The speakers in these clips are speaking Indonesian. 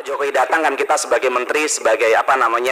Pak Jokowi datang kan kita sebagai menteri, sebagai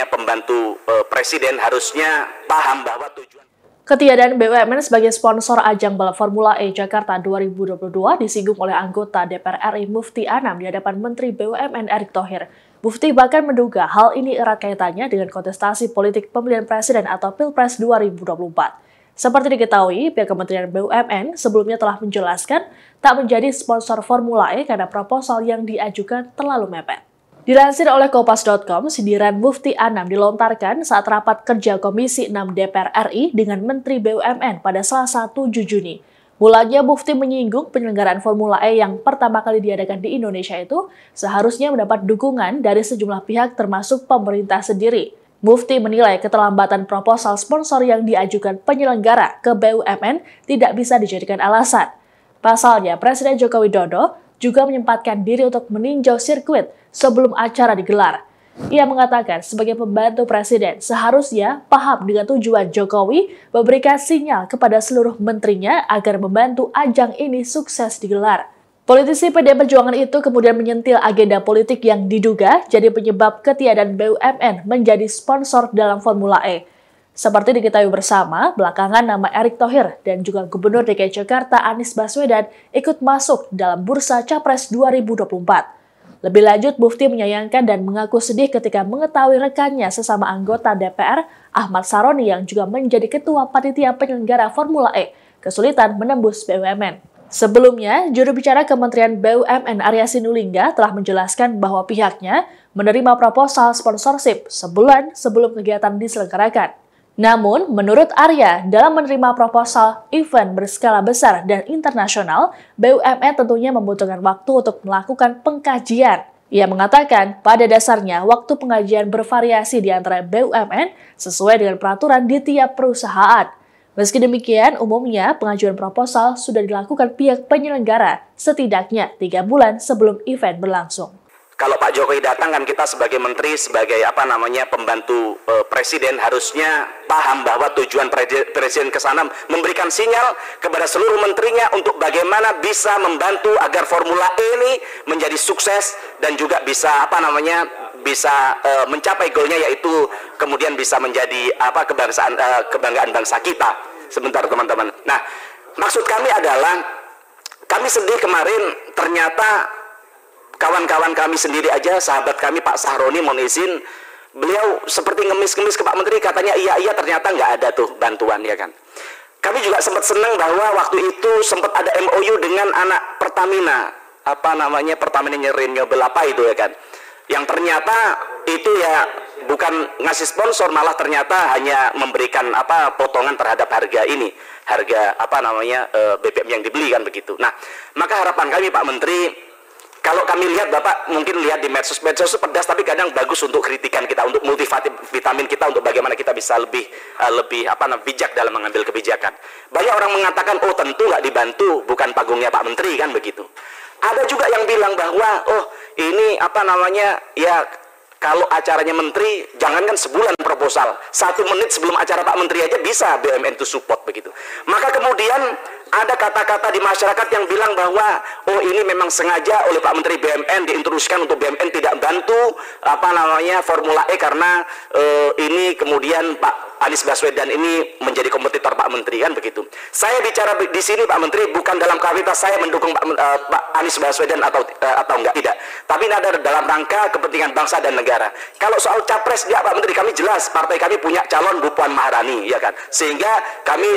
pembantu presiden harusnya paham bahwa tujuan. Ketiadaan BUMN sebagai sponsor ajang balap Formula E Jakarta 2022 disinggung oleh anggota DPR RI Mufti Anam di hadapan Menteri BUMN Erick Thohir. Mufti bahkan menduga hal ini erat kaitannya dengan kontestasi politik pemilihan presiden atau Pilpres 2024. Seperti diketahui, pihak Kementerian BUMN sebelumnya telah menjelaskan tak menjadi sponsor Formula E karena proposal yang diajukan terlalu mepet. Dilansir oleh Kompas.com, sindiran Mufti Anam dilontarkan saat rapat kerja Komisi 6 DPR RI dengan Menteri BUMN pada Selasa 7 Juni. Mulanya Mufti menyinggung penyelenggaraan Formula E yang pertama kali diadakan di Indonesia itu seharusnya mendapat dukungan dari sejumlah pihak termasuk pemerintah sendiri. Mufti menilai keterlambatan proposal sponsor yang diajukan penyelenggara ke BUMN tidak bisa dijadikan alasan. Pasalnya, Presiden Joko Widodo juga menyempatkan diri untuk meninjau sirkuit sebelum acara digelar. Ia mengatakan sebagai pembantu presiden seharusnya paham dengan tujuan Jokowi memberikan sinyal kepada seluruh menterinya agar membantu ajang ini sukses digelar. Politisi PDI Perjuangan itu kemudian menyentil agenda politik yang diduga jadi penyebab ketiadaan BUMN menjadi sponsor dalam Formula E. Seperti diketahui bersama, belakangan nama Erick Thohir dan juga Gubernur DKI Jakarta Anies Baswedan ikut masuk dalam bursa Capres 2024. Lebih lanjut, Mufti menyayangkan dan mengaku sedih ketika mengetahui rekannya sesama anggota DPR, Ahmad Saroni yang juga menjadi ketua panitia penyelenggara Formula E, kesulitan menembus BUMN. Sebelumnya, juru bicara Kementerian BUMN Arya Sinulinga telah menjelaskan bahwa pihaknya menerima proposal sponsorship sebulan sebelum kegiatan diselenggarakan. Namun, menurut Arya, dalam menerima proposal event berskala besar dan internasional, BUMN tentunya membutuhkan waktu untuk melakukan pengkajian. Ia mengatakan, pada dasarnya, waktu pengajian bervariasi di antara BUMN sesuai dengan peraturan di tiap perusahaan. Meski demikian, umumnya pengajuan proposal sudah dilakukan pihak penyelenggara setidaknya 3 bulan sebelum event berlangsung. Kalau Pak Jokowi datang kan kita sebagai menteri, sebagai pembantu presiden harusnya paham bahwa tujuan presiden ke sana memberikan sinyal kepada seluruh menterinya untuk bagaimana bisa membantu agar Formula E ini menjadi sukses dan juga bisa mencapai goalnya, yaitu kemudian bisa menjadi kebanggaan bangsa kita. Sebentar teman-teman. Nah, maksud kami adalah kami sedih kemarin ternyata kawan-kawan kami sendiri aja, sahabat kami Pak Sahroni, mohon izin, beliau seperti ngemis-ngemis ke Pak Menteri, katanya iya ternyata nggak ada tuh bantuan, ya kan. Kami juga sempat senang bahwa waktu itu sempat ada MOU dengan anak Pertamina, Pertamina Renewable itu, ya kan. Yang ternyata itu ya bukan ngasih sponsor, malah ternyata hanya memberikan potongan terhadap harga ini, harga BBM yang dibeli kan begitu. Nah, maka harapan kami Pak Menteri, kalau kami lihat, Bapak mungkin lihat di medsos itu pedas, tapi kadang bagus untuk kritikan kita, untuk multivitamin kita, untuk bagaimana kita bisa lebih bijak dalam mengambil kebijakan. Banyak orang mengatakan, oh tentu nggak dibantu, bukan panggungnya Pak Menteri kan begitu. Ada juga yang bilang bahwa, oh ini ya kalau acaranya Menteri, jangankan sebulan proposal, 1 menit sebelum acara Pak Menteri aja bisa BUMN itu support begitu. Maka kemudian ada kata-kata di masyarakat yang bilang bahwa oh ini memang sengaja oleh Pak Menteri BUMN diinstruksikan untuk BUMN tidak bantu Formula E karena ini kemudian Pak Anies Baswedan ini menjadi kompetitor Pak Menteri kan begitu. Saya bicara di sini Pak Menteri bukan dalam kapasitas saya mendukung Pak Anies Baswedan atau enggak, tidak. Tapi ini ada dalam rangka kepentingan bangsa dan negara. Kalau soal capres dia Pak Menteri, kami jelas partai kami punya calon Bu Puan Maharani, ya kan. Sehingga kami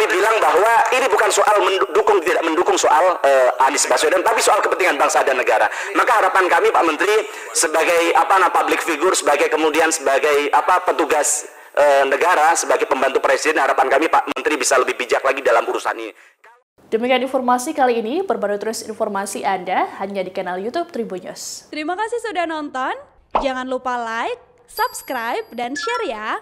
bilang bahwa ini bukan soal mendukung tidak mendukung soal Anies Baswedan, tapi soal kepentingan bangsa dan negara. Maka harapan kami Pak Menteri sebagai public figure, sebagai petugas negara, sebagai pembantu presiden, harapan kami Pak Menteri bisa lebih bijak lagi dalam urusan ini. Demikian informasi kali ini, perbarui terus informasi Anda hanya di kanal YouTube Tribun News. Terima kasih sudah nonton, jangan lupa like, subscribe, dan share ya.